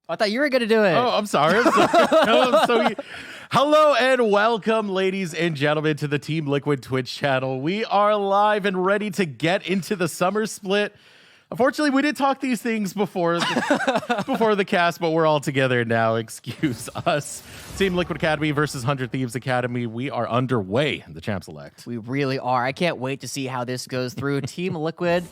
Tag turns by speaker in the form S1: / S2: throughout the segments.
S1: I thought you were going to do it.
S2: Oh, I'm sorry. Hello and welcome, ladies and gentlemen, to the Team Liquid Twitch channel. We are live and ready to get into the summer split. Unfortunately, we did talk these things before the cast, but we're all together now. Excuse us. Team Liquid Academy versus 100 Thieves Academy. We are underway in the Champs Elect.
S1: We really are. I can't wait to see how this goes through. Team Liquid,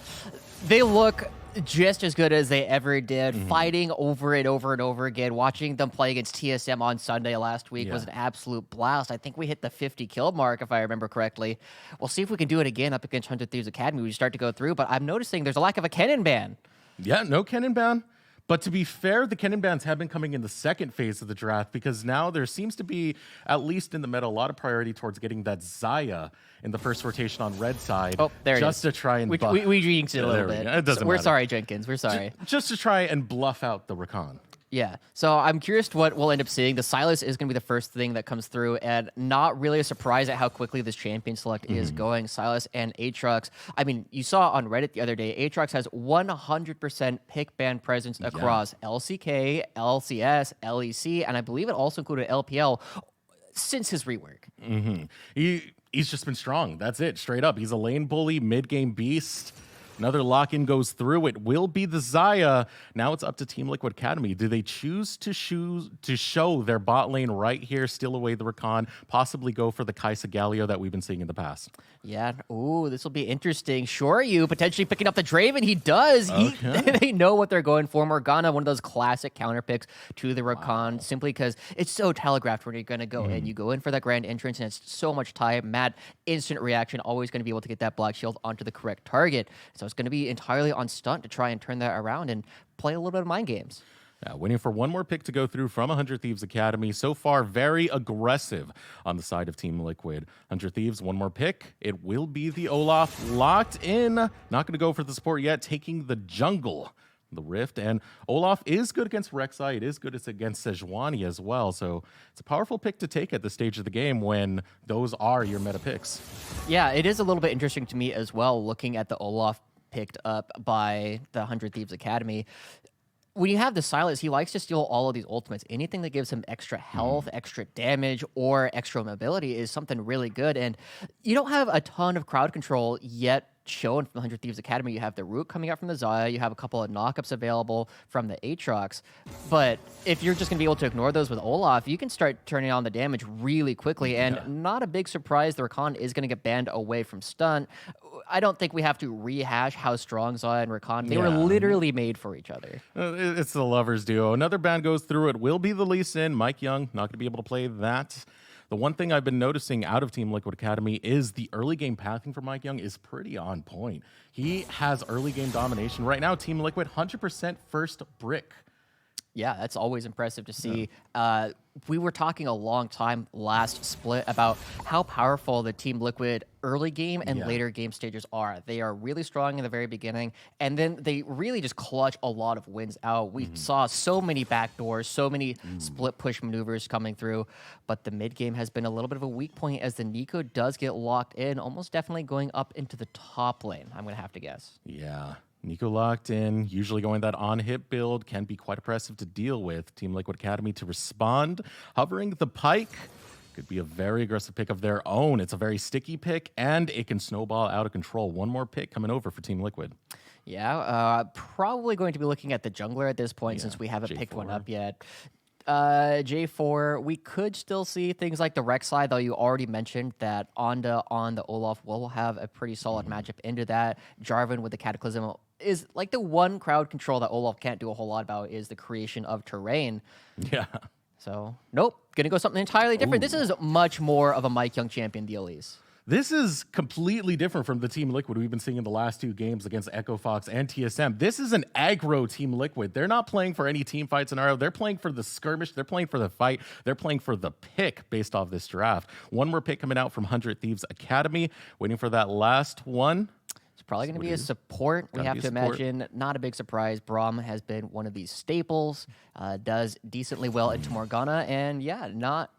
S1: they look just as good as they ever did, fighting over and over again. Watching them play against TSM on Sunday last week was an absolute blast. I think we hit the 50 kill mark, if I remember correctly. We'll see if we can do it again up against 100 Thieves Academy. We start to go through, but I'm noticing there's a lack of a cannon ban.
S2: Yeah, no cannon ban. But to be fair, the cannon bans have been coming in the second phase of the draft because now there seems to be, at least in the meta, a lot of priority towards getting that Xayah in the first rotation on red side.
S1: Oh, there it is.
S2: Just to try and buff.
S1: We jinxed it a little bit.
S2: It doesn't
S1: We're
S2: matter.
S1: sorry, Jenkins. We're sorry.
S2: Just to try and bluff out the Rakan.
S1: Yeah, so I'm curious what we'll end up seeing. The Silas is going to be the first thing that comes through, and not really a surprise at how quickly this champion select is going. Silas and Aatrox. I mean, you saw on Reddit the other day, Aatrox has 100% pick ban presence across LCK, LCS, LEC, and I believe it also included LPL since his rework.
S2: He's just been strong. That's it, straight up. He's a lane bully, mid-game beast. Another lock-in goes through. It will be the Xayah. Now it's up to Team Liquid Academy. Do they choose to show their bot lane right here, steal away the Rakan, possibly go for the Kai'Sa Galio that we've been seeing in the past?
S1: Yeah. Ooh, this will be interesting. Sure, you potentially picking up the Draven. He does. They know what they're going for. Morgana, one of those classic counter picks to the Rakan, simply because it's so telegraphed when you're going to go in. You go in for that grand entrance, and it's so much time. Mad instant reaction. Always going to be able to get that black shield onto the correct target. So it's going to be entirely on stunt to try and turn that around and play a little bit of mind games.
S2: Yeah, waiting for one more pick to go through from 100 Thieves Academy. So far, very aggressive on the side of Team Liquid. 100 Thieves, one more pick. It will be the Olaf locked in. Not going to go for the support yet, taking the jungle. The Rift, and Olaf is good against Rek'Sai. It is good against Sejuani as well, so it's a powerful pick to take at this stage of the game when those are your meta picks.
S1: Yeah, it is a little bit interesting to me as well, looking at the Olaf picked up by the 100 Thieves Academy. When you have the Silas, he likes to steal all of these ultimates. Anything that gives him extra health, extra damage, or extra mobility is something really good, and you don't have a ton of crowd control yet shown from the 100 Thieves Academy. You have the Root coming out from the Xayah. You have a couple of knockups available from the Aatrox. But if you're just going to be able to ignore those with Olaf, you can start turning on the damage really quickly. And not a big surprise, the Rakan is going to get banned away from stun. I don't think we have to rehash how strong Xayah and Rakan, they were literally made for each other.
S2: It's the lovers duo. Another ban goes through. It will be the Lee Sin. Mike Young, not going to be able to play that. The one thing I've been noticing out of Team Liquid Academy is the early game pathing for Mike Young is pretty on point. He has early game domination. Right now, Team Liquid, 100% first brick.
S1: Yeah, that's always impressive to see. We were talking a long time last split about how powerful the Team Liquid early game and later game stages are. They are really strong in the very beginning, and then they really just clutch a lot of wins out. We saw so many backdoors, so many split push maneuvers coming through, but the mid game has been a little bit of a weak point as the Nico does get locked in, almost definitely going up into the top lane, I'm going to have to guess.
S2: Yeah. Nico locked in, usually going that on-hit build, can be quite oppressive to deal with. Team Liquid Academy to respond, hovering the pike. Could be a very aggressive pick of their own. It's a very sticky pick, and it can snowball out of control. One more pick coming over for Team Liquid.
S1: Yeah, probably going to be looking at the jungler at this point since we haven't picked one up yet. J4, we could still see things like the Rek'Sai, though you already mentioned that Onda on the Olaf will have a pretty solid matchup into that. Jarvan with the Cataclysm is like the one crowd control that Olaf can't do a whole lot about is the creation of terrain.
S2: Yeah.
S1: So, nope, gonna go something entirely different. This is much more of a Mike Young champion deal, Elise.
S2: This is completely different from the Team Liquid we've been seeing in the last two games against Echo Fox and TSM. This is an aggro Team Liquid. They're not playing for any team fight scenario. They're playing for the skirmish. They're playing for the fight. They're playing for the pick based off this draft. One more pick coming out from 100 Thieves Academy. Waiting for that last one.
S1: It's probably going to be a support. We have to imagine, not a big surprise. Braum has been one of these staples, does decently well into Morgana, and yeah, not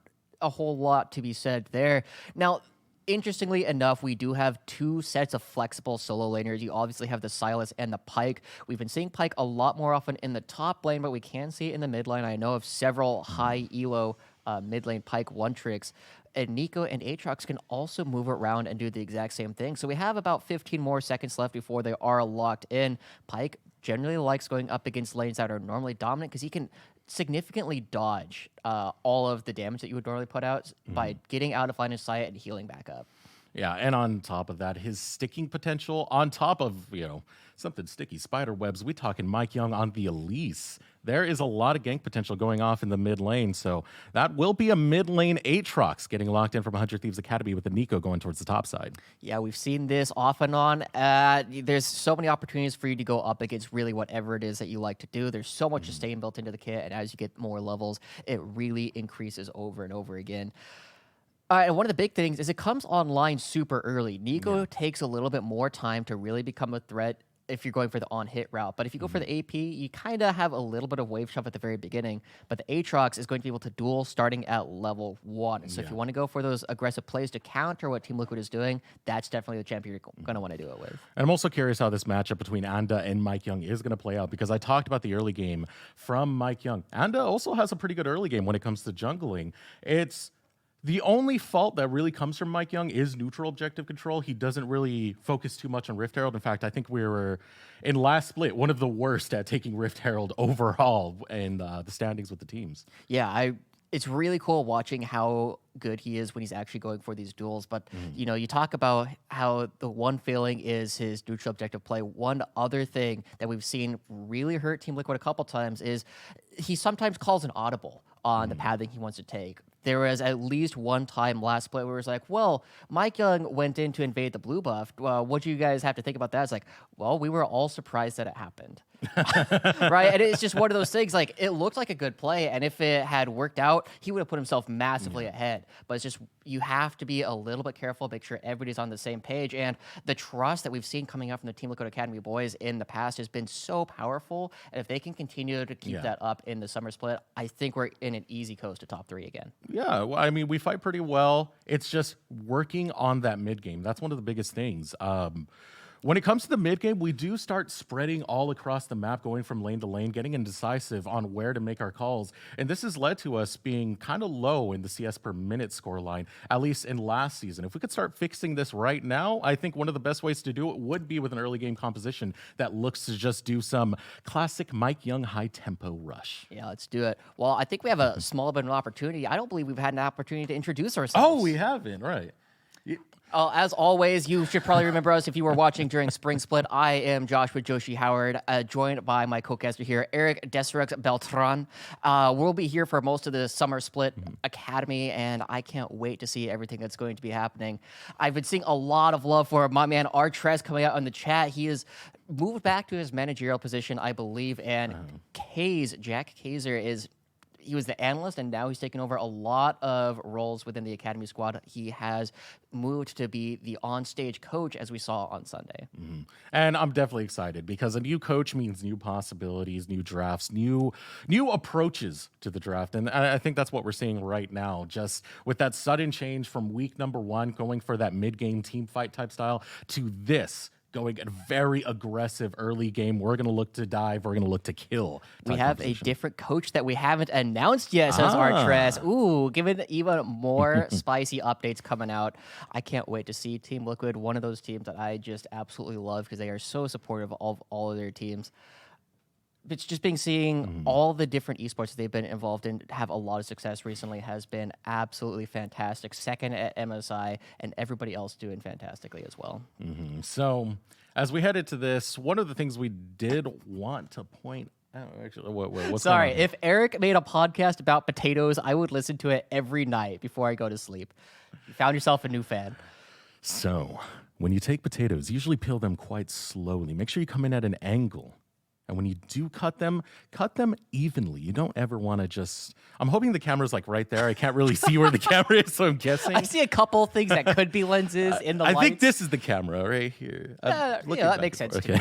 S1: a whole lot to be said there. Now, Interestingly enough, we do have two sets of flexible solo laners. You obviously have the Sylas and the Pyke. We've been seeing Pyke a lot more often in the top lane, but we can see it in the mid lane. I know of several high elo mid lane Pyke one tricks. And Nico and Aatrox can also move around and do the exact same thing. So we have about 15 more seconds left before they are locked in. Pyke generally likes going up against lanes that are normally dominant because he can significantly dodge all of the damage that you would normally put out by getting out of line of sight and healing back up.
S2: Yeah, and on top of that, his sticking potential, on top of, something sticky, spider webs, we talking Mike Young on the Elise. There is a lot of gank potential going off in the mid lane, so that will be a mid lane Aatrox getting locked in from 100 Thieves Academy with the Nico going towards the top side.
S1: Yeah, we've seen this off and on. There's so many opportunities for you to go up against really whatever it is that you like to do. There's so much sustain built into the kit, and as you get more levels, it really increases over and over again. And one of the big things is it comes online super early. Nico takes a little bit more time to really become a threat if you're going for the on-hit route. But if you go for the AP, you kind of have a little bit of wave shove at the very beginning. But the Aatrox is going to be able to duel starting at level 1. So if you want to go for those aggressive plays to counter what Team Liquid is doing, that's definitely the champion you're going to want to do it with.
S2: And I'm also curious how this matchup between Anda and Mike Young is going to play out, because I talked about the early game from Mike Young. Anda also has a pretty good early game when it comes to jungling. It's the only fault that really comes from Mike Young is neutral objective control. He doesn't really focus too much on Rift Herald. In fact, I think we were, in last split, one of the worst at taking Rift Herald overall in the standings with the teams.
S1: Yeah, it's really cool watching how good he is when he's actually going for these duels. But, you talk about how the one failing is his neutral objective play. One other thing that we've seen really hurt Team Liquid a couple times is he sometimes calls an audible on the pathing he wants to take. There was at least one time last split where it was like, well, Mike Young went in to invade the blue buff. What do you guys have to think about that? It's like, well, we were all surprised that it happened. Right? And it's just one of those things, like, it looked like a good play, and if it had worked out, he would have put himself massively ahead. But it's just, you have to be a little bit careful, make sure everybody's on the same page, and the trust that we've seen coming out from the Team Liquid Academy boys in the past has been so powerful, and if they can continue to keep that up in the summer split, I think we're in an easy coast to top 3 again.
S2: Yeah, well, I mean, we fight pretty well. It's just working on that mid game. That's one of the biggest things. When it comes to the mid game, we do start spreading all across the map, going from lane to lane, getting indecisive on where to make our calls. And this has led to us being kind of low in the CS per minute scoreline, at least in last season. If we could start fixing this right now, I think one of the best ways to do it would be with an early game composition that looks to just do some classic Mike Young high tempo rush.
S1: Yeah, let's do it. Well, I think we have a small bit of an opportunity. I don't believe we've had an opportunity to introduce ourselves.
S2: Oh, we haven't, right.
S1: As always, you should probably remember us if you were watching during Spring Split. I am Joshua Joshi Howard, joined by my co-caster here, Eric Desirux Beltran. We'll be here for most of the Summer Split Academy, and I can't wait to see everything that's going to be happening. I've been seeing a lot of love for my man Artrez coming out on the chat. He has moved back to his managerial position, I believe, and Jack Kaiser he was the analyst, and now he's taken over a lot of roles within the Academy squad. He has moved to be the on-stage coach, as we saw on Sunday.
S2: And I'm definitely excited, because a new coach means new possibilities, new drafts, new approaches to the draft. And I think that's what we're seeing right now, just with that sudden change from week number 1, going for that mid-game team fight type style, to this going a very aggressive early game. We're going to look to dive. We're going to look to kill.
S1: We have a different coach that we haven't announced yet, says Artrez. Ooh, giving even more spicy updates coming out. I can't wait to see Team Liquid, one of those teams that I just absolutely love because they are so supportive of all of their teams. It's just seeing all the different esports that they've been involved in have a lot of success recently has been absolutely fantastic. Second at MSI, and everybody else doing fantastically as well.
S2: So as we head into this, one of the things we did want to point out, actually, what's
S1: sorry, if Eric made a podcast about potatoes, I would listen to it every night before I go to sleep. You found yourself a new fan.
S2: So when you take potatoes, usually peel them quite slowly. Make sure you come in at an angle. And when you do cut them evenly. You don't ever want to just... I'm hoping the camera's like right there. I can't really see where the camera is, so I'm guessing.
S1: I see a couple things that could be lenses in the lights.
S2: I think this is the camera right here.
S1: Yeah, that makes sense to me.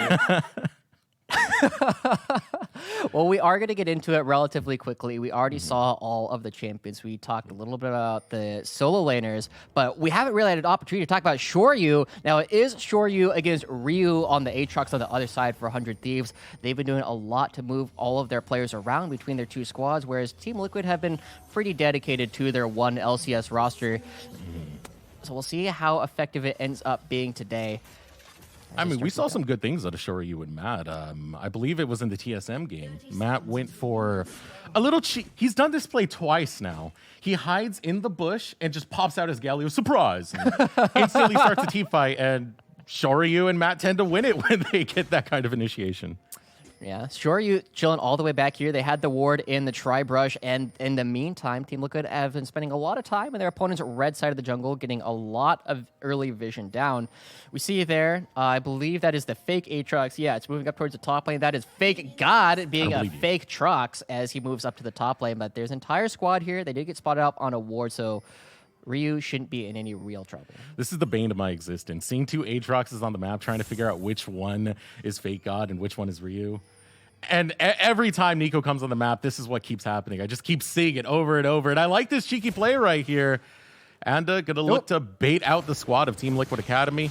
S1: Well, we are going to get into it relatively quickly. We already saw all of the champions. We talked a little bit about the solo laners, but we haven't really had an opportunity to talk about Shoryu. Now, it is Shoryu against Ryu on the Aatrox on the other side for 100 Thieves. They've been doing a lot to move all of their players around between their two squads, whereas Team Liquid have been pretty dedicated to their one LCS roster. So we'll see how effective it ends up being today.
S2: I mean, we saw some good things out of Shoryu and Matt. I believe it was in the TSM game. Matt went for a little cheat. He's done this play twice now. He hides in the bush and just pops out his Galio. Surprise! And instantly starts a team fight, and Shoryu and Matt tend to win it when they get that kind of initiation.
S1: Yeah, Shoryu chilling all the way back here. They had the ward in the Tri-Brush, and in the meantime, Team Liquid have been spending a lot of time in their opponent's red side of the jungle, getting a lot of early vision down. We see there, I believe that is the fake Aatrox. Yeah, it's moving up towards the top lane. That is fake God being a fake Trox as he moves up to the top lane, but there's an entire squad here. They did get spotted up on a ward, so Ryu shouldn't be in any real trouble. This
S2: is the bane of my existence. Seeing two Aatroxes on the map, trying to figure out which one is fake God and which one is Ryu. And every time Nico comes on the map, this is what keeps happening. I just keep seeing it over and over. And I like this cheeky play right here. Anda gonna look to bait out the squad of Team Liquid Academy.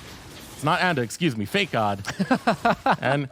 S2: It's not Anda, excuse me, Fake God. And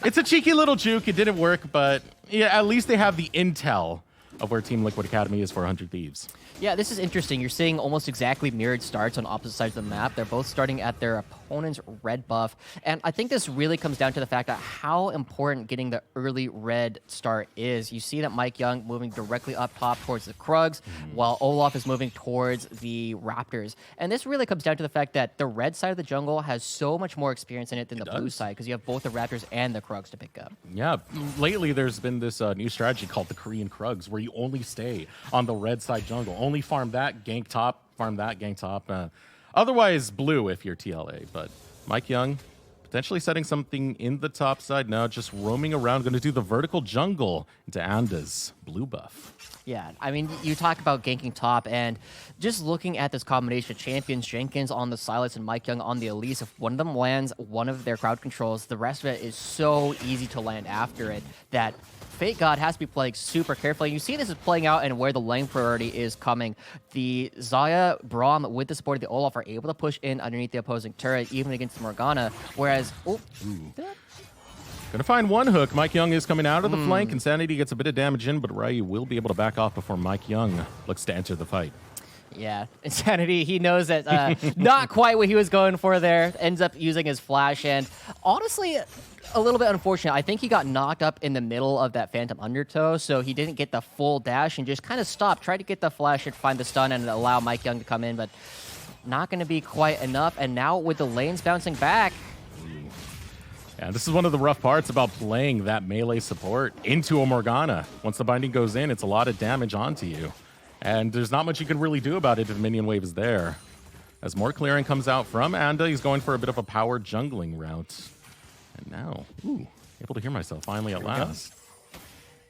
S2: it's a cheeky little juke. It didn't work, but yeah, at least they have the intel of where Team Liquid Academy is for 100 Thieves.
S1: Yeah, this is interesting. You're seeing almost exactly mirrored starts on opposite sides of the map. They're both starting at their opponent's red buff. And I think this really comes down to the fact that how important getting the early red start is. You see that Mike Young moving directly up top towards the Krugs, while Olaf is moving towards the Raptors. And this really comes down to the fact that the red side of the jungle has so much more experience in it than the blue side, because you have both the Raptors and the Krugs to pick up.
S2: Yeah, lately there's been this new strategy called the Korean Krugs, where you only stay on the red side jungle. Only farm that, gank top, farm that, gank top. Otherwise, blue if you're TLA. But Mike Young potentially setting something in the top side now, just roaming around, going to do the vertical jungle into Anda's blue buff.
S1: Yeah, I mean, you talk about ganking top, and just looking at this combination of champions, Jenkins on the Silas and Mike Young on the Elise, if one of them lands one of their crowd controls, the rest of it is so easy to land after it that Fake God has to be playing super carefully. You see this is playing out and where the lane priority is coming. The Xayah, Braum, with the support of the Olaf, are able to push in underneath the opposing turret, even against the Morgana, whereas...
S2: Gonna find one hook. Mike Young is coming out of the flank. Insanity gets a bit of damage in, but Ryu will be able to back off before Mike Young looks to enter the fight.
S1: Yeah, Insanity, he knows that not quite what he was going for there. Ends up using his flash, and honestly, a little bit unfortunate. I think he got knocked up in the middle of that Phantom Undertow, so he didn't get the full dash and just kind of stopped. Tried to get the flash and find the stun and allow Mike Young to come in, but not going to be quite enough. And now with the lanes bouncing back...
S2: Yeah, this is one of the rough parts about playing that melee support into a Morgana. Once the binding goes in, it's a lot of damage onto you. And there's not much you can really do about it if the minion wave is there. As more clearing comes out from Anda, he's going for a bit of a power jungling route. And now, able to hear myself finally at last.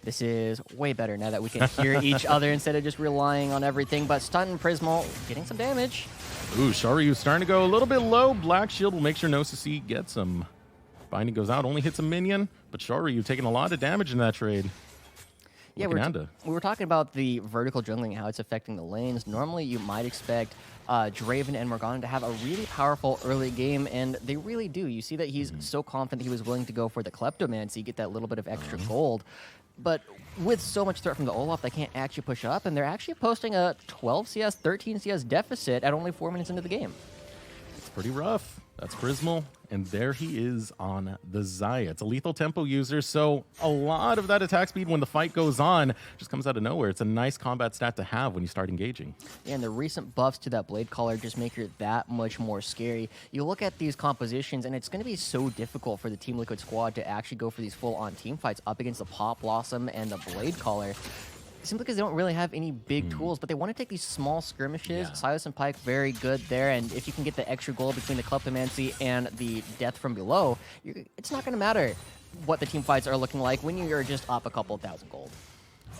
S1: This is way better now that we can hear each other instead of just relying on everything. But Stun and Prismal getting some damage.
S2: Shoryu starting to go a little bit low. Black Shield will make sure Nosusi gets him. Binding goes out, only hits a minion, but Shoryu taking a lot of damage in that trade.
S1: Yeah, we were talking about the vertical jungling, how it's affecting the lanes. Normally, you might expect Draven and Morgana to have a really powerful early game, and they really do. You see that he's so confident he was willing to go for the Kleptomancy, get that little bit of extra gold. But with so much threat from the Olaf, they can't actually push up, and they're actually posting a 12 CS, 13 CS deficit at only 4 minutes into the game.
S2: It's pretty rough. That's Prismal, and there he is on the Xayah. It's a lethal tempo user, so a lot of that attack speed when the fight goes on just comes out of nowhere. It's a nice combat stat to have when you start engaging.
S1: Yeah, and the recent buffs to that Blade Caller just make it that much more scary. You look at these compositions, and it's going to be so difficult for the Team Liquid squad to actually go for these full-on team fights up against the Pop Blossom and the Blade Caller. Simply because they don't really have any big tools, but they want to take these small skirmishes. Yeah. Silas and Pyke, very good there, and if you can get the extra goal between the Kleptomancy and the Death from below, it's not going to matter what the team fights are looking like when you're just up a couple thousand gold.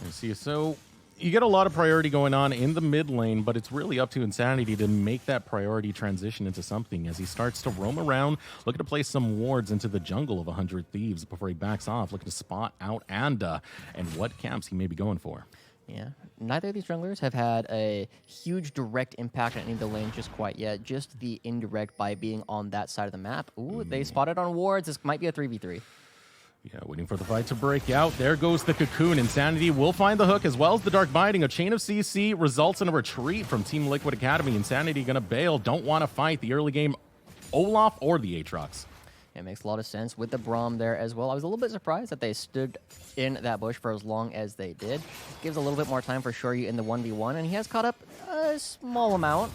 S2: You see, so you get a lot of priority going on in the mid lane, but it's really up to Insanity to make that priority transition into something as he starts to roam around, looking to place some wards into the jungle of 100 Thieves before he backs off, looking to spot out Anda and what camps he may be going for.
S1: Yeah, neither of these junglers have had a huge direct impact on any of the lanes just quite yet, just the indirect by being on that side of the map. Ooh, they spotted on wards. This might be a 3v3.
S2: Yeah, waiting for the fight to break out. There goes the Cocoon. Insanity will find the hook as well as the Dark Binding. A chain of CC results in a retreat from Team Liquid Academy. Insanity going to bail. Don't want to fight the early game Olaf or the Aatrox.
S1: It makes a lot of sense with the Braum there as well. I was a little bit surprised that they stood in that bush for as long as they did. Gives a little bit more time for Shoryu in the 1v1, and he has caught up a small amount.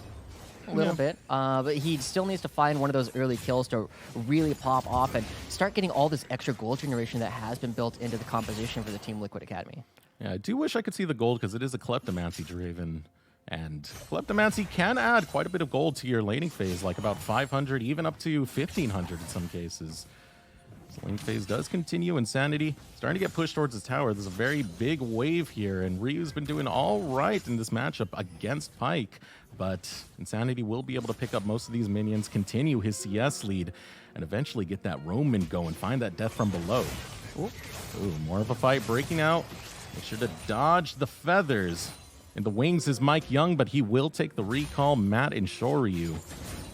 S1: A little bit, but he still needs to find one of those early kills to really pop off and start getting all this extra gold generation that has been built into the composition for the Team Liquid Academy.
S2: Yeah, I do wish I could see the gold because it is a Kleptomancy driven, and Kleptomancy can add quite a bit of gold to your laning phase, like about 500, even up to 1,500 in some cases. So lane phase does continue. Insanity starting to get pushed towards his tower. There's a very big wave here, and Ryu's been doing all right in this matchup against Pyke. But Insanity will be able to pick up most of these minions, continue his CS lead, and eventually get that Roman going, find that death from below. Ooh, more of a fight breaking out. Make sure to dodge the feathers. In the wings is Mike Young, but he will take the recall. Matt and Shoryu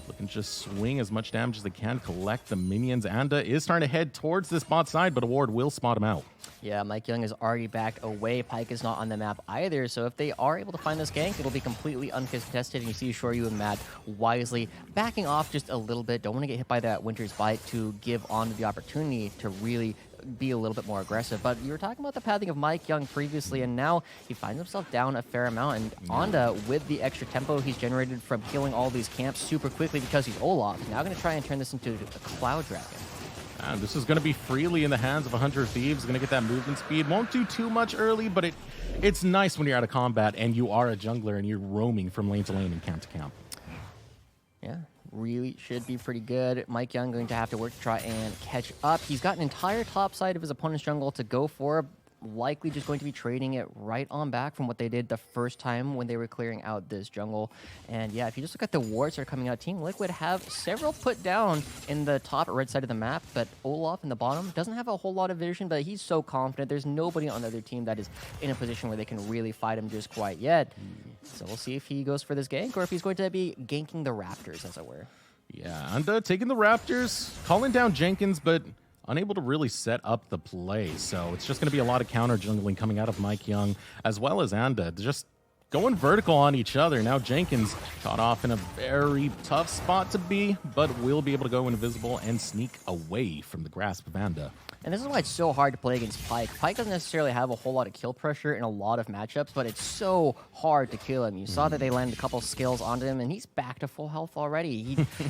S2: looking to just swing as much damage as they can, collect the minions. Anda is starting to head towards this bot side, but a ward will spot him out.
S1: Yeah, Mike Young is already backed away. Pyke is not on the map either, so if they are able to find this gank, it'll be completely uncontested, and you see Shoryu and Matt wisely backing off just a little bit. Don't want to get hit by that Winter's Bite to give on the opportunity to really be a little bit more aggressive. But you were talking about the pathing of Mike Young previously, and now he finds himself down a fair amount, and Anda, with the extra tempo he's generated from killing all these camps super quickly because he's Olaf, now going to try and turn this into a Cloud Dragon.
S2: And this is going to be freely in the hands of 100 Thieves. Going to get that movement speed. Won't do too much early, but it's nice when you're out of combat and you are a jungler and you're roaming from lane to lane and camp to camp.
S1: Yeah, really should be pretty good. Mike Young going to have to work to try and catch up. He's got an entire top side of his opponent's jungle to go for. Likely just going to be trading it right on back from what they did the first time when they were clearing out this jungle. And yeah, if you just look at the wards that are coming out, Team Liquid have several put down in the top red side of the map, but Olaf in the bottom doesn't have a whole lot of vision, but he's so confident. There's nobody on the other team that is in a position where they can really fight him just quite yet. So we'll see if he goes for this gank or if he's going to be ganking the Raptors, as it were.
S2: Yeah, and taking the Raptors, calling down Jenkins, but unable to really set up the play. So it's just going to be a lot of counter jungling coming out of Mike Young, as well as Anda, just going vertical on each other. Now Jenkins caught off in a very tough spot to be, but will be able to go invisible and sneak away from the grasp of Anda.
S1: And this is why it's so hard to play against Pyke. Pyke doesn't necessarily have a whole lot of kill pressure in a lot of matchups, but it's so hard to kill him. You saw that they landed a couple skills onto him, and he's back to full health already.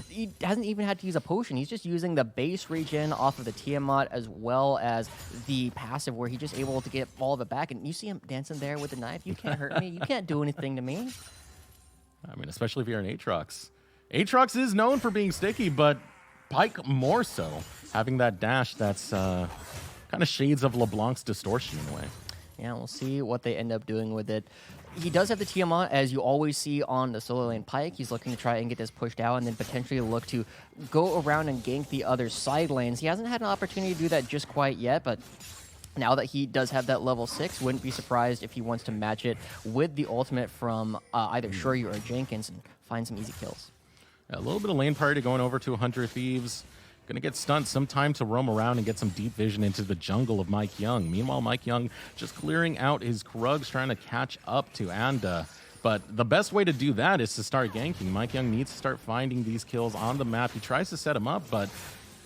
S1: He hasn't even had to use a potion. He's just using the base regen off of the Tiamat as well as the passive where he's just able to get all of it back. And you see him dancing there with the knife. You can't hurt me. You can't do anything to me.
S2: I mean, especially if you're an Aatrox. Aatrox is known for being sticky, but Pyke more so. Having that dash that's kind of shades of LeBlanc's distortion in a way.
S1: Yeah, we'll see what they end up doing with it. He does have the Tiamat, as you always see on the solo lane Pyke. He's looking to try and get this pushed out and then potentially look to go around and gank the other side lanes. He hasn't had an opportunity to do that just quite yet, but now that he does have that level 6, wouldn't be surprised if he wants to match it with the ultimate from either Shoryu or Jenkins and find some easy kills.
S2: A little bit of lane party going over to 100 Thieves. Going to get stunned, some time to roam around and get some deep vision into the jungle of Mike Young. Meanwhile, Mike Young just clearing out his Krugs, trying to catch up to Anda. But the best way to do that is to start ganking. Mike Young needs to start finding these kills on the map. He tries to set him up, but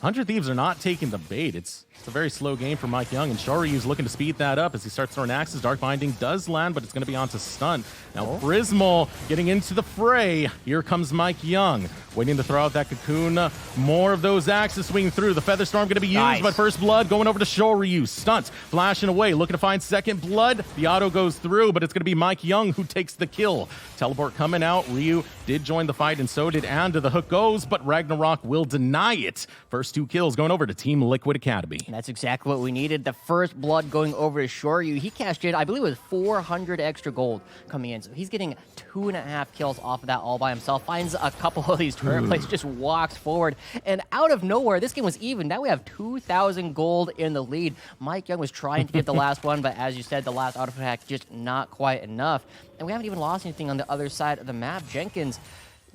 S2: 100 Thieves are not taking the bait. It's a very slow game for Mike Young, and Shoryu's looking to speed that up as he starts throwing axes. Dark Binding does land, but it's going to be onto stun. Now Prismal getting into the fray. Here comes Mike Young, waiting to throw out that cocoon. More of those axes swinging through. The Feather Storm going to be used, but first blood going over to Shoryu. Stunt, flashing away, looking to find second blood. The auto goes through, but it's going to be Mike Young who takes the kill. Teleport coming out. Ryu did join the fight, and so did And. The hook goes, but Ragnarok will deny it. First 2 kills going over to Team Liquid Academy.
S1: And that's exactly what we needed. The first blood going over to Shoryu. He cashed in, I believe it was 400 extra gold coming in. So he's getting 2.5 kills off of that all by himself. Finds a couple of these turret plates, just walks forward. And out of nowhere, this game was even. Now we have 2,000 gold in the lead. Mike Young was trying to get the last one, but as you said, the last auto attack just not quite enough. And we haven't even lost anything on the other side of the map. Jenkins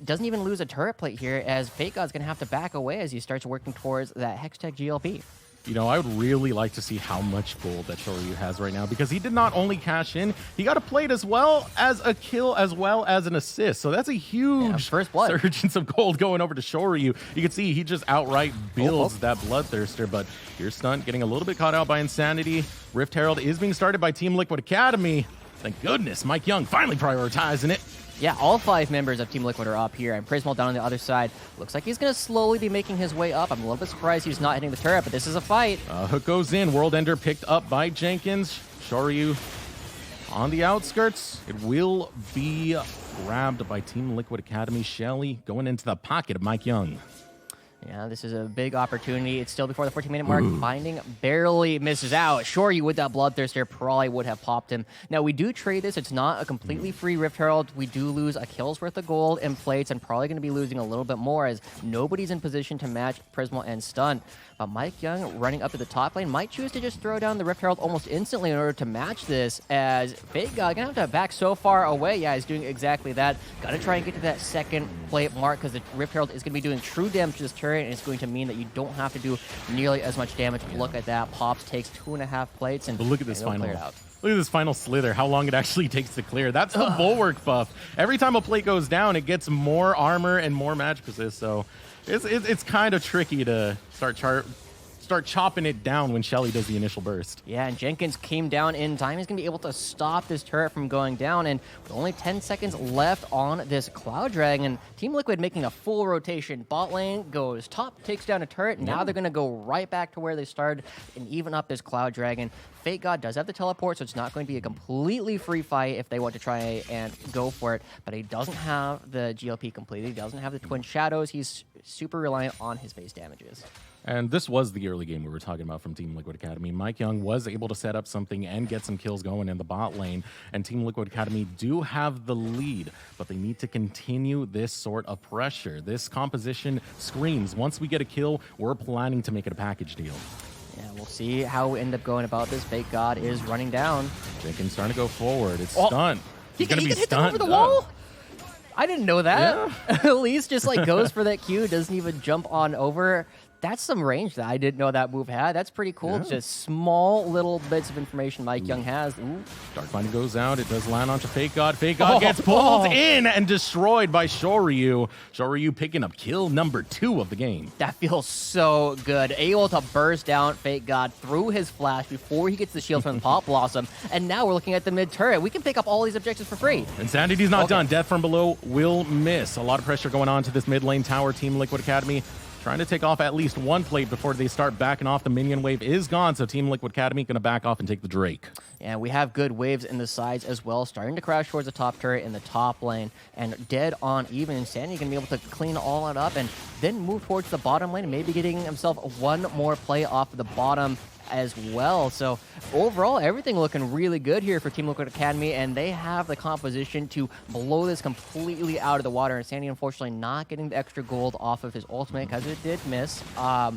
S1: doesn't even lose a turret plate here, as Fate God's going to have to back away as he starts working towards that Hextech GLP.
S2: You know, I would really like to see how much gold that Shoryu has right now, because he did not only cash in, he got a plate as well as a kill as well as an assist. So that's a huge
S1: first blood
S2: surgence of gold going over to Shoryu. You can see he just outright builds that Bloodthirster, but here's Stunt getting a little bit caught out by Insanity. Rift Herald is being started by Team Liquid Academy. Thank goodness Mike Young finally prioritizing it.
S1: Yeah, all 5 members of Team Liquid are up here, and Prismal down on the other side. Looks like he's going to slowly be making his way up. I'm a little bit surprised he's not hitting the turret, but this is a fight.
S2: Hook goes in. World Ender picked up by Jenkins. Shoryu on the outskirts. It will be grabbed by Team Liquid Academy. Shelly going into the pocket of Mike Young.
S1: Yeah, this is a big opportunity. It's still before the 14-minute mark. Binding barely misses out. Shoryu with that Bloodthirster probably would have popped him. Now, we do trade this. It's not a completely free Rift Herald. We do lose a kill's worth of gold and plates, and probably going to be losing a little bit more as nobody's in position to match Prismal and Stun. But Mike Young running up to the top lane might choose to just throw down the Rift Herald almost instantly in order to match this, as Fate God going to have to back so far away. Yeah, he's doing exactly that. Got to try and get to that second plate mark, because the Rift Herald is going to be doing true damage to this turret, and it's going to mean that you don't have to do nearly as much damage. Look at that. Pops takes 2.5 plates, and
S2: but look at this final.
S1: Clear it out.
S2: Look at this final slither, how long it actually takes to clear. That's the bulwark buff. Every time a plate goes down, it gets more armor and more magic resist, so it's kind of tricky to start chopping it down when Shelly does the initial burst.
S1: Yeah, and Jenkins came down in time. He's going to be able to stop this turret from going down, and with only 10 seconds left on this Cloud Dragon, Team Liquid making a full rotation. Bot lane goes top, takes down a turret. Now they're going to go right back to where they started and even up this Cloud Dragon. Fate God does have the teleport, so it's not going to be a completely free fight if they want to try and go for it, but he doesn't have the GLP completed. He doesn't have the Twin Shadows. He's super reliant on his base damages.
S2: And this was the early game we were talking about from Team Liquid Academy. Mike Young was able to set up something and get some kills going in the bot lane, and Team Liquid Academy do have the lead, but they need to continue this sort of pressure. This composition screams, once we get a kill, we're planning to make it a package deal.
S1: Yeah, we'll see how we end up going about this. Fate God is running down.
S2: Jenkins starting to go forward. It's stunned.
S1: He's going to be stunned. Over the wall? I didn't know that. Yeah. Elise just like goes for that Q, doesn't even jump on over. That's some range that I didn't know that move had. That's pretty cool. Yeah. Just small little bits of information Mike Young has.
S2: Darkbind goes out. It does land onto Fate God. Fate God gets pulled in and destroyed by Shoryu. Shoryu picking up kill number 2 of the game.
S1: That feels so good. Able to burst down Fate God through his flash before he gets the shield from the Pop Blossom. And now we're looking at the mid turret. We can pick up all these objectives for free.
S2: Insanity's not done. Death from below will miss. A lot of pressure going on to this mid lane tower. Team Liquid Academy trying to take off at least one plate before they start backing off. The minion wave is gone, so Team Liquid Academy going to back off and take the Drake.
S1: And we have good waves in the sides as well, starting to crash towards the top turret in the top lane. And dead on even, Insanity going to be able to clean all that up and then move towards the bottom lane and maybe getting himself one more play off of the bottom as well. So overall, everything looking really good here for Team Liquid Academy, and they have the composition to blow this completely out of the water. And Sandy, unfortunately, not getting the extra gold off of his ultimate because it did miss. But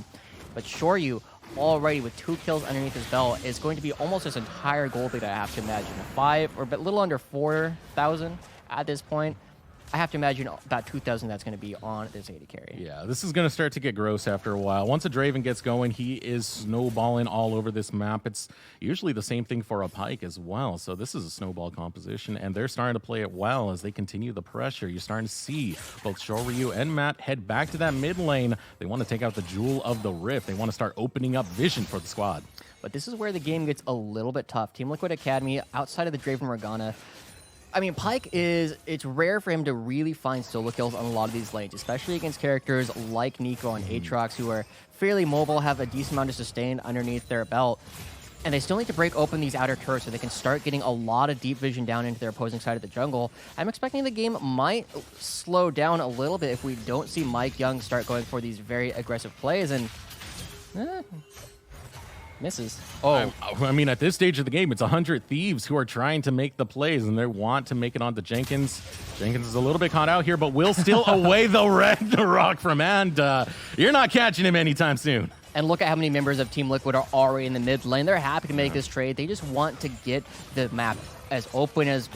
S1: Shoryu, already with 2 kills underneath his belt, is going to be almost his entire gold lead, I have to imagine. 5 or a little under 4,000 at this point. I have to imagine about 2,000 that's going to be on this AD carry.
S2: Yeah, this is going to start to get gross after a while. Once a Draven gets going, he is snowballing all over this map. It's usually the same thing for a Pyke as well. So this is a snowball composition, and they're starting to play it well as they continue the pressure. You're starting to see both Shoryu and Matt head back to that mid lane. They want to take out the Jewel of the Rift. They want to start opening up vision for the squad.
S1: But this is where the game gets a little bit tough. Team Liquid Academy, outside of the Draven Morgana, I mean, Pyke it's rare for him to really find solo kills on a lot of these lanes, especially against characters like Nico and Aatrox, who are fairly mobile, have a decent amount of sustain underneath their belt. and they still need to break open these outer turrets so they can start getting a lot of deep vision down into their opposing side of the jungle. I'm expecting the game might slow down a little bit if we don't see Mike Young start going for these very aggressive plays, and misses.
S2: Oh, I mean, at this stage of the game, it's 100 Thieves who are trying to make the plays, and they want to make it onto Jenkins. Jenkins is a little bit caught out here, but will still away the Ragnarok from And. You're not catching him anytime soon.
S1: And look at how many members of Team Liquid are already in the mid lane. They're happy to make this trade. They just want to get the map as open as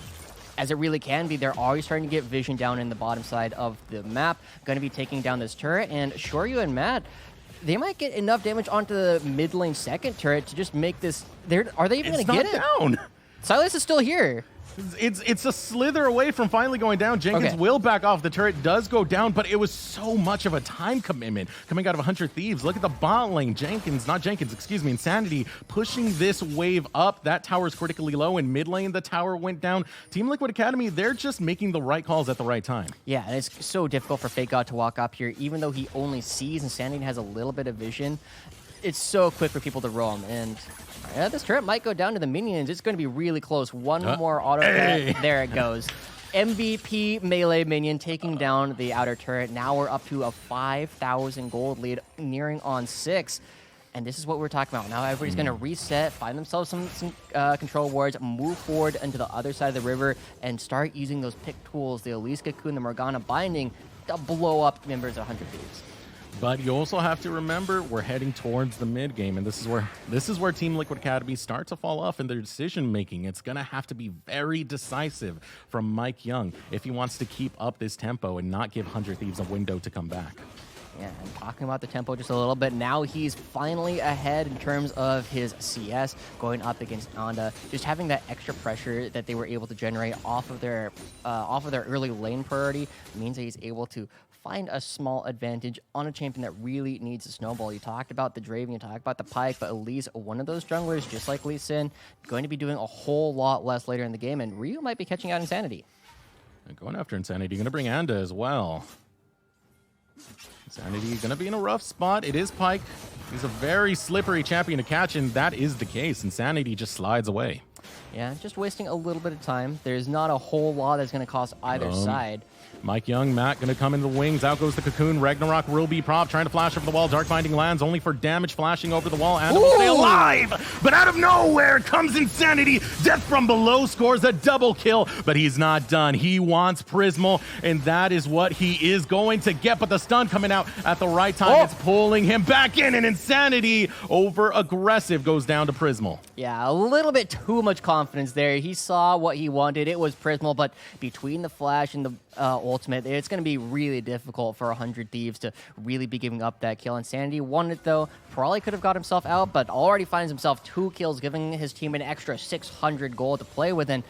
S1: it really can be. They're already starting to get vision down in the bottom side of the map. Going to be taking down this turret. And Shoryu and Matt, they might get enough damage onto the mid lane second turret to just make this... Are they even going to get it?
S2: Down.
S1: Silas is still here.
S2: It's a slither away from finally going down. Jenkins will back off. The turret does go down, but it was so much of a time commitment coming out of 100 Thieves. Look at the bot lane. Insanity pushing this wave up. That tower's critically low. In mid lane, the tower went down. Team Liquid Academy, they're just making the right calls at the right time.
S1: Yeah, and it's so difficult for Fake God to walk up here, even though he only sees Insanity has a little bit of vision. It's so quick for people to roam, and this turret might go down to the minions. It's going to be really close. One more auto cat. There it goes. MVP melee minion taking down the outer turret. Now we're up to a 5,000 gold lead, nearing on 6. And this is what we're talking about. Now everybody's going to reset, find themselves some control wards, move forward into the other side of the river, and start using those pick tools, the Elise Cocoon, the Morgana Binding, to blow up members of 100 Thieves.
S2: But you also have to remember we're heading towards the mid game, and this is where Team Liquid Academy start to fall off in their decision making. It's gonna have to be very decisive from Mike Young if he wants to keep up this tempo and not give 100 Thieves a window to come back.
S1: Yeah, and talking about the tempo just a little bit, now he's finally ahead in terms of his CS, going up against Anda. Just having that extra pressure that they were able to generate off of their early lane priority means that he's able to find a small advantage on a champion that really needs a snowball. You talked about the Draven, you talked about the Pyke, but Elise, one of those junglers, just like Lee Sin, going to be doing a whole lot less later in the game, and Ryu might be catching out Insanity.
S2: And going after Insanity, going to bring Anda as well. Insanity going to be in a rough spot. It is Pyke. He's a very slippery champion to catch, and that is the case. Insanity just slides away.
S1: Yeah, just wasting a little bit of time. There's not a whole lot that's going to cost either side.
S2: Mike Young, Matt going to come in the wings. Out goes the Cocoon. Ragnarok will be prop, trying to flash over the wall. Dark Binding lands only for damage, flashing over the wall. And will stay alive. But out of nowhere comes Insanity. Death from below scores a double kill, but he's not done. He wants Prismal, and that is what he is going to get. But the stun coming out at the right time. It's pulling him back in, and Insanity over aggressive goes down to Prismal.
S1: Yeah, a little bit too much confidence there. He saw what he wanted. It was Prismal, but between the flash and the ultimate, it's going to be really difficult for 100 Thieves to really be giving up that kill. Insanity won it, though. Probably could have got himself out, but already finds himself 2 kills, giving his team an extra 600 gold to play with. And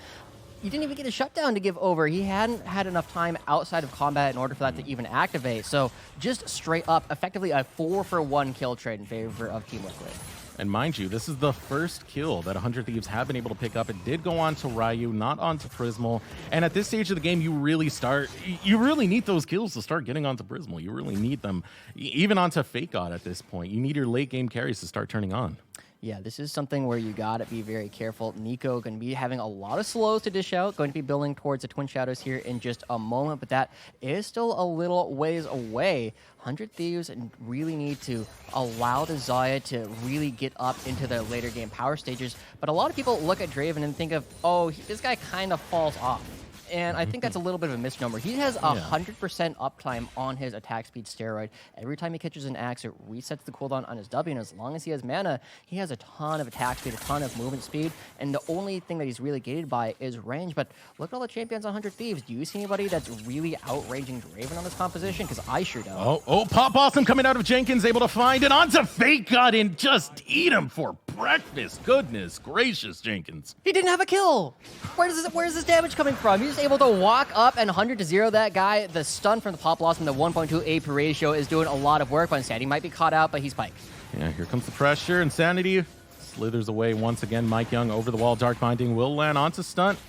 S1: he didn't even get a shutdown to give over. He hadn't had enough time outside of combat in order for that to even activate. So just straight up, effectively a 4-for-1 kill trade in favor of Team Liquid.
S2: And mind you, this is the first kill that 100 Thieves have been able to pick up. It did go on to Ryu, not onto Prismal. And at this stage of the game, you really need those kills to start getting onto Prismal. You really need them, even onto Fake God at this point. You need your late game carries to start turning on.
S1: Yeah, this is something where you gotta be very careful. Nico going to be having a lot of slows to dish out, going to be building towards the Twin Shadows here in just a moment, but that is still a little ways away. 100 Thieves really need to allow the Xayah to really get up into the later game power stages, but a lot of people look at Draven and think of, oh, this guy kind of falls off. And I think that's a little bit of a misnomer. He has 100% uptime on his attack speed steroid. Every time he catches an axe, it resets the cooldown on his W, and as long as he has mana, he has a ton of attack speed, a ton of movement speed, and the only thing that he's really gated by is range. But look at all the champions on 100 Thieves. Do you see anybody that's really outranging Draven on this composition? Because I sure don't.
S2: Oh, Pop Awesome coming out of Jenkins, able to find it onto Fake God and just eat him for breakfast. Goodness gracious, Jenkins.
S1: He didn't have a kill. Where's this damage coming from? He's able to walk up and 100-0 that guy. The stun from the Pop Blossom, the 1.2 AP ratio is doing a lot of work. But Insanity might be caught out, but he's Pyke.
S2: Yeah, here comes the pressure. Insanity slithers away once again. Mike Young over the wall. Dark Binding will land onto Stunt.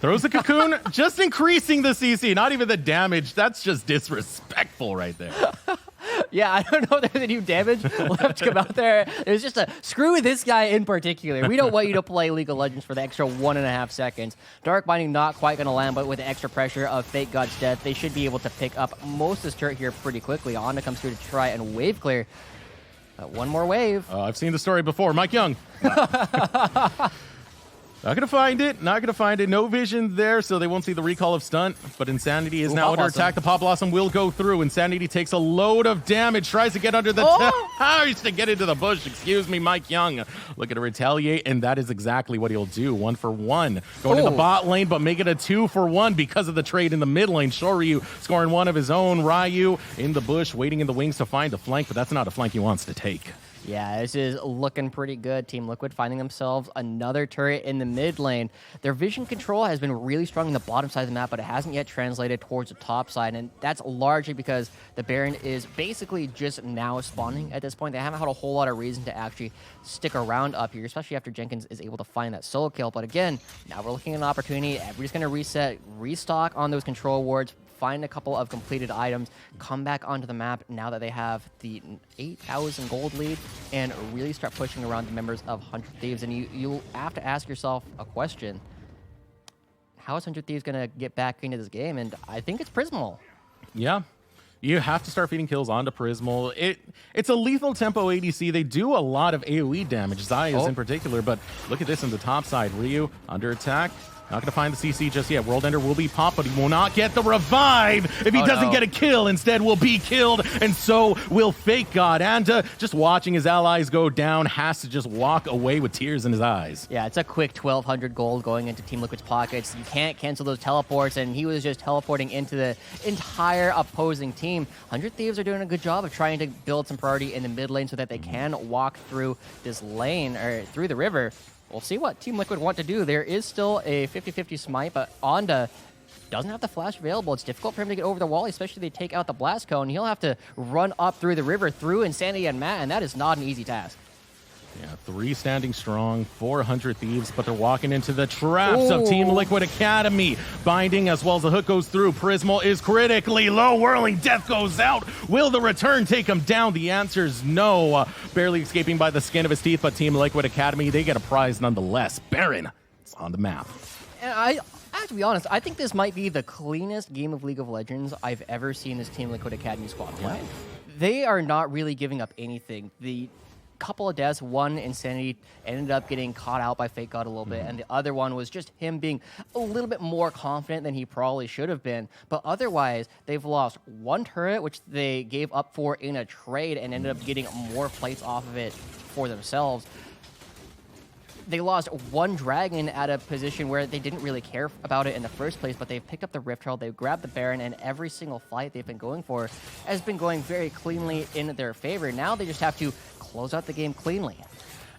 S2: Throws the Cocoon, just increasing the CC, not even the damage. That's just disrespectful right there.
S1: Yeah, I don't know if there's any damage left to come out there. There's just a screw this guy in particular. We don't want you to play League of Legends for the extra 1.5 seconds. Dark Binding not quite going to land, but with the extra pressure of Fake God's Death, they should be able to pick up most of this turret here pretty quickly. Honda comes through to try and wave clear. One more wave.
S2: I've seen the story before. Mike Young. Not going to find it. Not going to find it. No vision there, so they won't see the recall of stunt. But Insanity is now under attack. The Pop Blossom will go through. Insanity takes a load of damage. Tries to get under the towers to get into the bush. Excuse me, Mike Young. Looking to retaliate, and that is exactly what he'll do. 1 for 1. Going to the bot lane, but make it a 2 for 1 because of the trade in the mid lane. Shoryu scoring one of his own. Ryu in the bush, waiting in the wings to find a flank, but that's not a flank he wants to take.
S1: Yeah, this is looking pretty good. Team Liquid finding themselves another turret in the mid lane. Their vision control has been really strong in the bottom side of the map, but it hasn't yet translated towards the top side, and that's largely because the Baron is basically just now spawning at this point. They haven't had a whole lot of reason to actually stick around up here, especially after Jenkins is able to find that solo kill. But again, now we're looking at an opportunity. Everybody's going to reset, restock on those control wards, find a couple of completed items, come back onto the map now that they have the 8,000 gold lead, and really start pushing around the members of 100 Thieves. And you have to ask yourself a question. How is 100 Thieves going to get back into this game? And I think it's Prismal.
S2: Yeah. You have to start feeding kills onto Prismal. It's a lethal tempo ADC. They do a lot of AoE damage, Zayas in particular, but look at this on the top side. Ryu under attack. Not going to find the CC just yet. World Ender will be popped, but he will not get the revive if he doesn't get a kill. Instead, will be killed, and so will Fake God. And just watching his allies go down, has to just walk away with tears in his eyes.
S1: Yeah, it's a quick 1,200 gold going into Team Liquid's pockets. You can't cancel those teleports, and he was just teleporting into the entire opposing team. 100 Thieves are doing a good job of trying to build some priority in the mid lane so that they can walk through this lane, or through the river. We'll see what Team Liquid want to do. There is still a 50-50 smite, but Onda doesn't have the flash available. It's difficult for him to get over the wall, especially if they take out the blast cone. He'll have to run up through the river, through Insanity and Matt, and that is not an easy task.
S2: Yeah, 3 standing strong, 400 Thieves, but they're walking into the traps of Team Liquid Academy. Binding as well as the hook goes through. Prismal is critically low. Whirling Death goes out. Will the return take him down? The answer is no. Barely escaping by the skin of his teeth, but Team Liquid Academy, they get a prize nonetheless. Baron is on the map.
S1: And I have to be honest, I think this might be the cleanest game of League of Legends I've ever seen this Team Liquid Academy squad play. Yeah. They are not really giving up anything. The couple of deaths, one Insanity ended up getting caught out by Fake God a little bit, and the other one was just him being a little bit more confident than he probably should have been. But otherwise, they've lost one turret, which they gave up for in a trade and ended up getting more plates off of it for themselves. They lost one dragon at a position where they didn't really care about it in the first place, but they've picked up the Rift Herald, they've grabbed the Baron, and every single fight they've been going for has been going very cleanly in their favor. Now they just have to close out the game cleanly.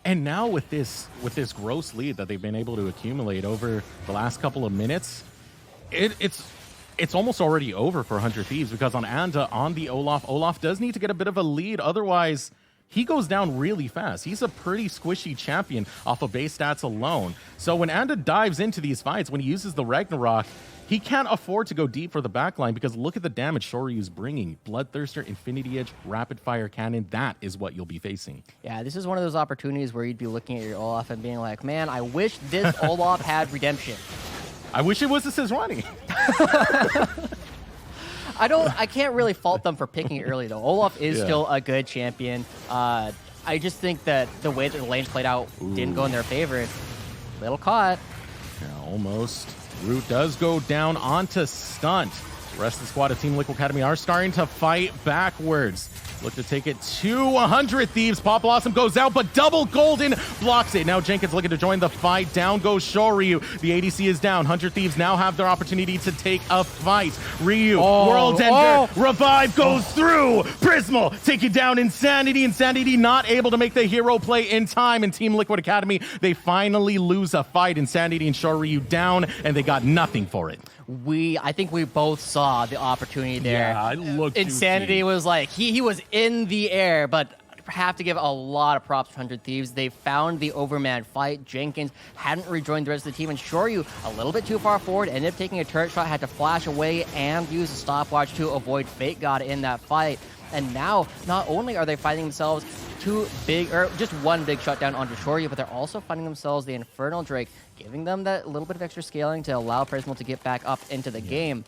S2: And now with this gross lead that they've been able to accumulate over the last couple of minutes, it's almost already over for 100 Thieves, because on Anda, on the Olaf does need to get a bit of a lead. Otherwise, he goes down really fast. He's a pretty squishy champion off of base stats alone. So when Anda dives into these fights, when he uses the Ragnarok, he can't afford to go deep for the backline, because look at the damage Shoryu's bringing. Bloodthirster, Infinity Edge, Rapid Fire Cannon, that is what you'll be facing.
S1: Yeah, this is one of those opportunities where you'd be looking at your Olaf and being like, man, I wish this Olaf had redemption.
S2: I wish it was a Sejuani.
S1: I can't really fault them for picking it early, though. Olaf is still a good champion. I just think that the way that the lane played out didn't go in their favor. Little caught.
S2: Yeah, almost. Root does go down onto stunt. The rest of the squad of Team Liquid Academy are starting to fight backwards. Look to take it to 100 Thieves. Pop Blossom goes out, but double golden blocks it. Now Jenkins looking to join the fight. Down goes Shoryu. The ADC is down. 100 Thieves now have their opportunity to take a fight. Ryu, World Ender, revive goes through. Prismal taking down Insanity. Insanity not able to make the hero play in time. In Team Liquid Academy, they finally lose a fight. Insanity and Shoryu down, and they got nothing for it.
S1: I think we both saw the opportunity there.
S2: Yeah, I looked.
S1: Insanity was like, he was in the air, but have to give a lot of props to 100 Thieves. They found the overman fight. Jenkins hadn't rejoined the rest of the team, and Shoryu a little bit too far forward, ended up taking a turret shot, had to flash away and use a stopwatch to avoid Fake God in that fight. And now, not only are they finding themselves just one big shutdown onto Shoryu, but they're also finding themselves the Infernal Drake, giving them that little bit of extra scaling to allow Prismal to get back up into the game.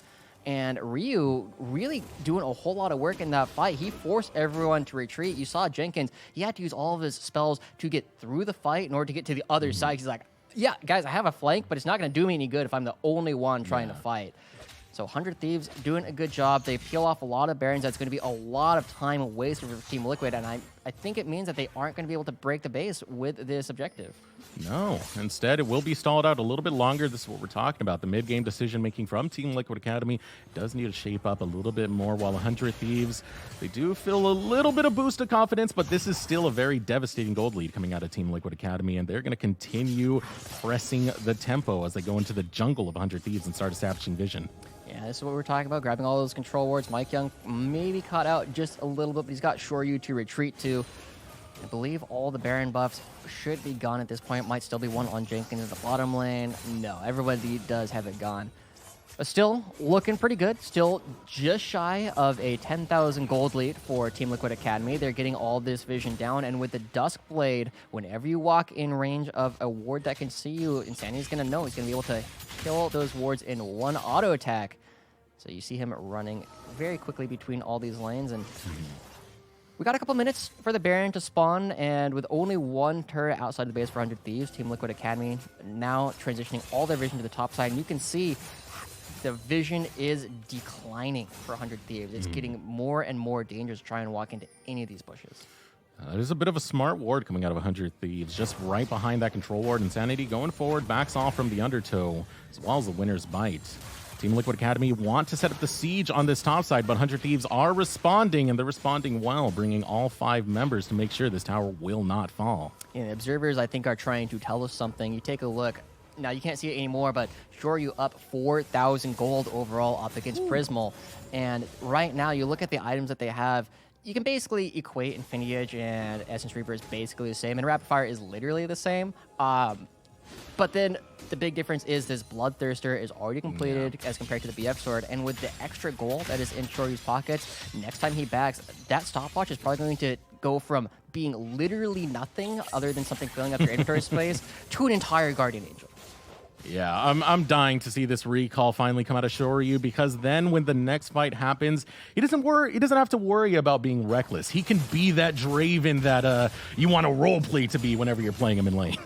S1: And Ryu really doing a whole lot of work in that fight. He forced everyone to retreat. You saw Jenkins, he had to use all of his spells to get through the fight in order to get to the other side. He's like, yeah, guys, I have a flank, but it's not going to do me any good if I'm the only one trying to fight. So 100 Thieves doing a good job. They peel off a lot of Barons. That's going to be a lot of time wasted for Team Liquid, and I think it means that they aren't going to be able to break the base with this objective.
S2: No, instead it will be stalled out a little bit longer. This is what we're talking about. The mid-game decision-making from Team Liquid Academy does need to shape up a little bit more, while 100 Thieves, they do feel a little bit of boost of confidence, but this is still a very devastating gold lead coming out of Team Liquid Academy, and they're going to continue pressing the tempo as they go into the jungle of 100 Thieves and start establishing vision.
S1: Yeah, this is what we're talking about, grabbing all those control wards. Mike Young maybe caught out just a little bit, but he's got Shoryu to retreat to. I believe all the Baron buffs should be gone at this point. Might still be one on Jenkins in the bottom lane. No, everybody does have it gone. But still looking pretty good. Still just shy of a 10,000 gold lead for Team Liquid Academy. They're getting all this vision down. And with the Dusk Blade, whenever you walk in range of a ward that can see you, Insanity's going to know. He's going to be able to kill those wards in one auto attack. So you see him running very quickly between all these lanes. And we got a couple minutes for the Baron to spawn, and with only one turret outside the base for 100 Thieves, Team Liquid Academy now transitioning all their vision to the top side. And you can see the vision is declining for 100 Thieves. It's getting more and more dangerous to try and walk into any of these bushes.
S2: There's a bit of a smart ward coming out of 100 Thieves, just right behind that control ward. Insanity going forward, backs off from the undertow, as well as the winner's bite. Team Liquid Academy want to set up the siege on this top side, but 100 Thieves are responding, and they're responding well, bringing all 5 members to make sure this tower will not fall.
S1: Yeah, the observers, I think, are trying to tell us something. You take a look. Now, you can't see it anymore, but Shoryu up 4,000 gold overall up against Prismal. And right now, you look at the items that they have, you can basically equate Infinity Edge and Essence Reaper is basically the same, and Rapid Fire is literally the same. But then the big difference is this Bloodthirster is already completed as compared to the BF Sword, and with the extra gold that is in Shoryu's pockets, next time he backs, that stopwatch is probably going to go from being literally nothing other than something filling up your inventory space to an entire Guardian Angel.
S2: Yeah, I'm dying to see this recall finally come out of Shoryu, because then when the next fight happens, he doesn't have to worry about being reckless. He can be that Draven that you want to roleplay to be whenever you're playing him in lane.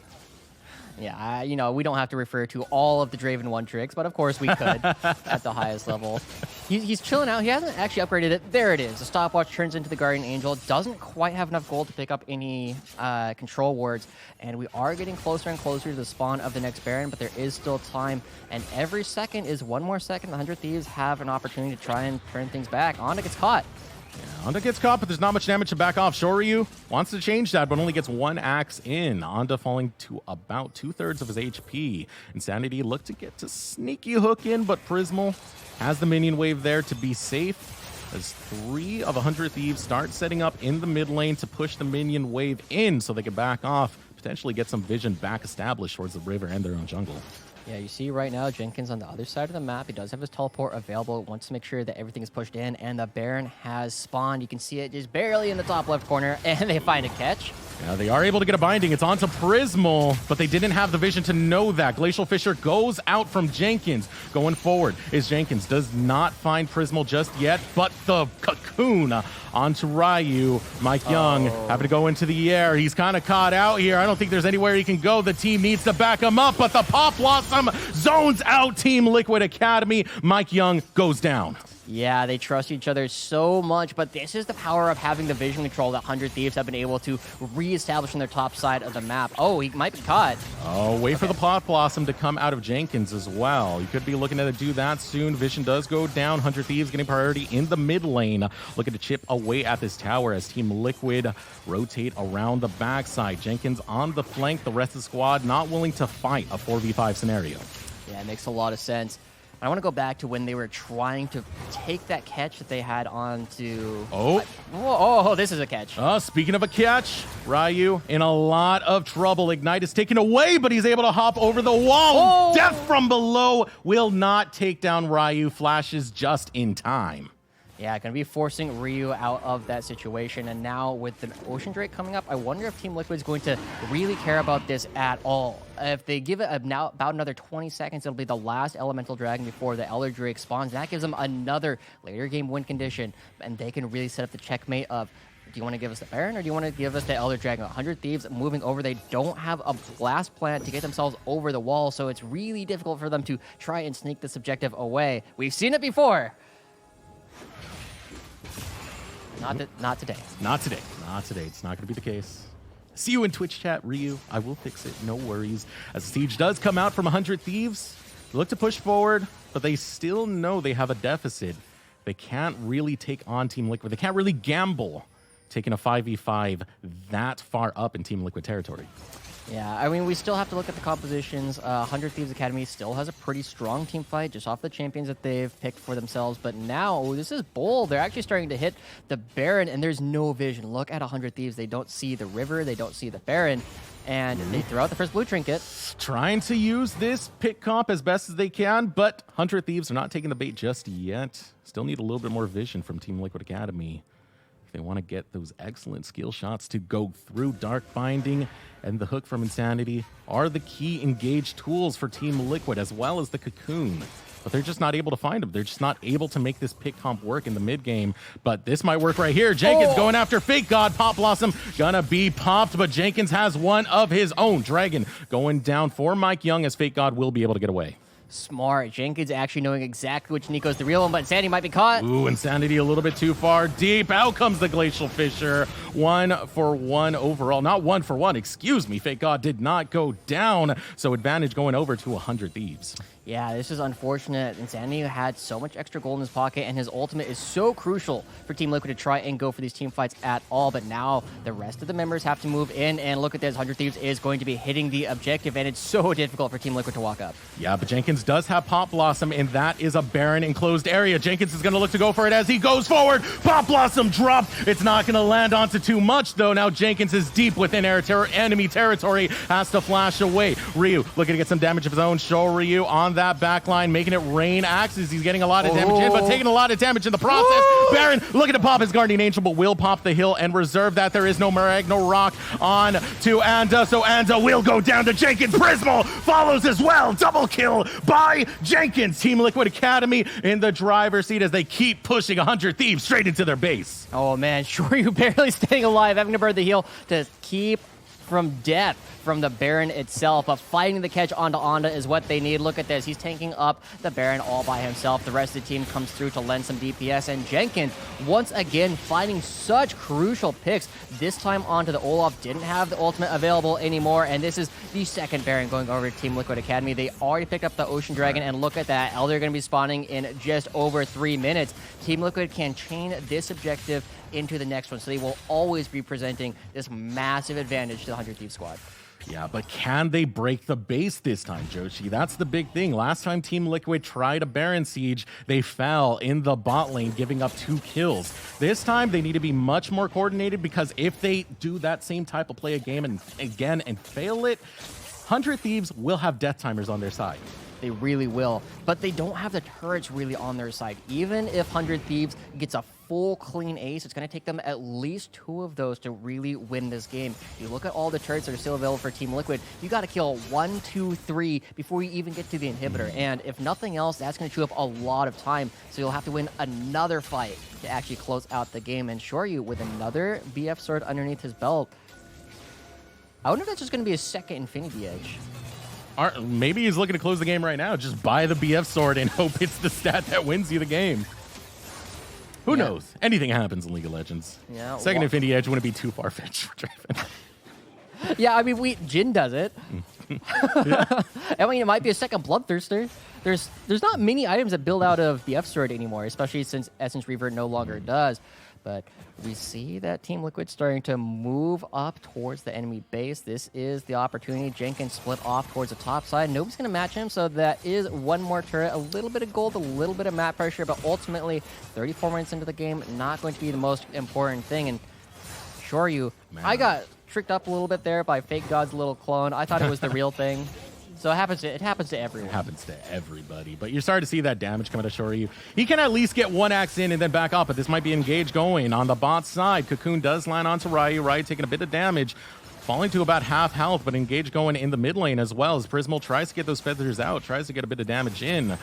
S1: Yeah, you know, we don't have to refer to all of the Draven 1 tricks, but of course we could at the highest level. He's chilling out. He hasn't actually upgraded it. There it is. The stopwatch turns into the Guardian Angel. Doesn't quite have enough gold to pick up any control wards, and we are getting closer and closer to the spawn of the next Baron, but there is still time, and every second is one more second. The 100 Thieves have an opportunity to try and turn things back. Onda gets caught.
S2: Yeah, Onda gets caught, but there's not much damage to back off. Shoryu wants to change that, but only gets 1 axe in. Onda falling to about 2/3 of his HP. Insanity looked to get to sneaky hook in, but Prismal has the minion wave there to be safe, as 3 of 100 Thieves start setting up in the mid lane to push the minion wave in so they can back off, potentially get some vision back established towards the river and their own jungle.
S1: Yeah, you see right now Jenkins on the other side of the map. He does have his teleport available. Wants to make sure that everything is pushed in, and the Baron has spawned. You can see it just barely in the top left corner, and they find a catch.
S2: Yeah, they are able to get a binding. It's onto Prismal, but they didn't have the vision to know that. Glacial Fissure goes out from Jenkins. Going forward is Jenkins. Does not find Prismal just yet, but the cocoon onto Ryu. Mike Young having to go into the air. He's kind of caught out here. I don't think there's anywhere he can go. The team needs to back him up, but the Pop Blossom zones out Team Liquid Academy. Mike Young goes down.
S1: Yeah, they trust each other so much, but this is the power of having the vision control that 100 Thieves have been able to reestablish on their top side of the map. Oh, he might be caught.
S2: Oh, wait for the Pot Blossom to come out of Jenkins as well. You could be looking to do that soon. Vision does go down. 100 Thieves getting priority in the mid lane. Looking to chip away at this tower as Team Liquid rotate around the backside. Jenkins on the flank. The rest of the squad not willing to fight a 4v5 scenario.
S1: Yeah, it makes a lot of sense. I want to go back to when they were trying to take that catch that they had onto... Oh, this is a catch.
S2: Speaking of a catch, Ryu in a lot of trouble. Ignite is taken away, but he's able to hop over the wall. Death from below will not take down Ryu. Flashes just in time.
S1: Yeah, going to be forcing Ryu out of that situation. And now with the Ocean Drake coming up, I wonder if Team Liquid's going to really care about this at all. If they give it about another 20 seconds, it'll be the last Elemental Dragon before the Elder Drake spawns. That gives them another later game win condition, and they can really set up the checkmate of, do you want to give us the Baron or do you want to give us the Elder Dragon? 100 Thieves moving over. They don't have a blast plant to get themselves over the wall, so it's really difficult for them to try and sneak this objective away. We've seen it before. Not today.
S2: Not today. Not today. It's not going to be the case. See you in Twitch chat, Ryu. I will fix it. No worries. As the siege does come out from 100 Thieves, they look to push forward, but they still know they have a deficit. They can't really take on Team Liquid. They can't really gamble taking a 5v5 that far up in Team Liquid territory.
S1: Yeah, I mean, we still have to look at the compositions. 100 Thieves Academy still has a pretty strong team fight just off the champions that they've picked for themselves. But now, this is bold. They're actually starting to hit the Baron, and there's no vision. Look at 100 Thieves. They don't see the river. They don't see the Baron. And they throw out the first blue trinket.
S2: Trying to use this pick comp as best as they can, but 100 Thieves are not taking the bait just yet. Still need a little bit more vision from Team Liquid Academy. They want to get those excellent skill shots to go through. Dark Binding and the Hook from Insanity are the key engaged tools for Team Liquid, as well as the Cocoon. But they're just not able to find them. They're just not able to make this pick comp work in the mid game. But this might work right here. Jenkins going after Fake God. Pop Blossom gonna be popped, but Jenkins has one of his own. Dragon going down for Mike Young, as Fake God will be able to get away.
S1: Smart. Jenkins actually knowing exactly which Nico's the real one, but Insanity might be caught.
S2: Ooh, Insanity a little bit too far deep. Out comes the Glacial Fisher. 1-for-1 overall. Not 1-for-1, excuse me. Fake God did not go down, so advantage going over to 100 Thieves.
S1: Yeah, this is unfortunate. Insanity had so much extra gold in his pocket, and his ultimate is so crucial for Team Liquid to try and go for these team fights at all. But now the rest of the members have to move in, and look at this. 100 Thieves is going to be hitting the objective, and it's so difficult for Team Liquid to walk up.
S2: Yeah, but Jenkins does have Pop Blossom, and that is a Baron enclosed area. Jenkins is going to look to go for it as he goes forward. Pop Blossom dropped. It's not going to land onto too much, though. Now Jenkins is deep within enemy territory, has to flash away. Ryu looking to get some damage of his own. Show Ryu on that back line, making it rain axes. He's getting a lot of damage in, but taking a lot of damage in the process. Baron looking to pop his Guardian Angel, but will pop the hill and reserve that. There is no Ragnarok on to Anda, so Anda will go down to Jenkins. Prismal follows as well. Double kill by Jenkins. Team Liquid Academy in the driver's seat as they keep pushing 100 Thieves straight into their base.
S1: Oh man, sure, you barely staying alive, having to burn the heal to keep from death from the Baron itself, but fighting the catch onto Anda is what they need. Look at this. He's tanking up the Baron all by himself. The rest of the team comes through to lend some DPS, and Jenkins, once again, finding such crucial picks. This time onto the Olaf, didn't have the ultimate available anymore, and this is the second Baron going over to Team Liquid Academy. They already picked up the Ocean Dragon, and look at that. Elder going to be spawning in just over 3 minutes. Team Liquid can chain this objective into the next one, so they will always be presenting this massive advantage to the 100 Thieves squad.
S2: Yeah, but can they break the base this time, Joshi? That's the big thing. Last time Team Liquid tried a Baron Siege, they fell in the bot lane, giving up 2 kills. This time, they need to be much more coordinated, because if they do that same type of play again and fail it, 100 Thieves will have death timers on their side.
S1: They really will, but they don't have the turrets really on their side. Even if 100 Thieves gets a full clean ace, it's going to take them at least 2 of those to really win this game. You look at all the turrets that are still available for Team Liquid, you got to kill 1, 2, 3 before you even get to the inhibitor. And if nothing else, that's going to chew up a lot of time. So you'll have to win another fight to actually close out the game. And Shoryu, with another BF sword underneath his belt, I wonder if that's just going to be a second Infinity Edge.
S2: Maybe he's looking to close the game right now. Just buy the BF sword and hope it's the stat that wins you the game. Who knows? Anything happens in League of Legends.
S1: Yeah.
S2: Second Infinity Edge wouldn't be too far-fetched for Draven.
S1: Yeah, I mean, Jin does it. I mean, it might be a second Bloodthirster. There's not many items that build out of BF sword anymore, especially since Essence Reaver no longer does. But we see that Team Liquid starting to move up towards the enemy base. This is the opportunity. Jenkins split off towards the top side. Nobody's going to match him, so that is one more turret. A little bit of gold, a little bit of map pressure, but ultimately, 34 minutes into the game, not going to be the most important thing. And Shoryu, I got tricked up a little bit there by Fake God's little clone. I thought it was the real thing. So it happens to everyone.
S2: It happens to everybody. But you're starting to see that damage coming to Shoryu. He can at least get one axe in and then back up, but this might be engaged going on the bot side. Cocoon does land onto Ryu. Ryu taking a bit of damage, falling to about half health, but engaged going in the mid lane as well as Prismal tries to get those feathers out, tries to get a bit of damage in.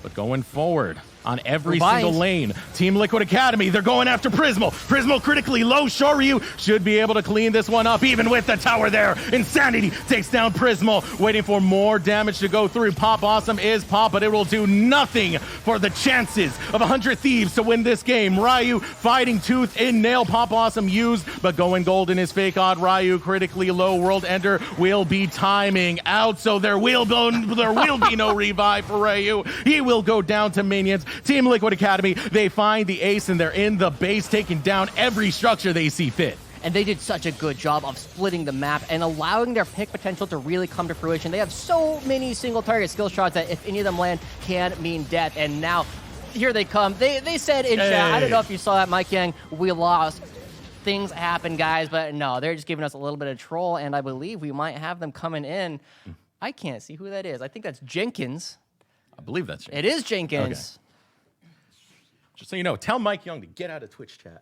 S2: But going forward on every single lane, Team Liquid Academy, they're going after Prismal. Prismal critically low. Shoryu should be able to clean this one up, even with the tower there. Insanity takes down Prismal, waiting for more damage to go through. Pop Awesome is pop, but it will do nothing for the chances of 100 Thieves to win this game. Ryu fighting tooth and nail. Pop Awesome used, but going golden is fake odd. Ryu critically low. World Ender will be timing out, so there will be no revive for Ryu. He will go down to minions. Team Liquid Academy, they find the ace and they're in the base, taking down every structure they see fit.
S1: And they did such a good job of splitting the map and allowing their pick potential to really come to fruition. They have so many single target skill shots that if any of them land can mean death. And now here they come. They said in chat, I don't know if you saw that, Mike Yang, we lost. Things happen, guys, but no, they're just giving us a little bit of troll, and I believe we might have them coming in. I can't see who that is. I think that's Jenkins.
S2: I believe that's
S1: It is Jenkins.
S2: Okay. Just so you know, tell Mike Young to get out of Twitch chat.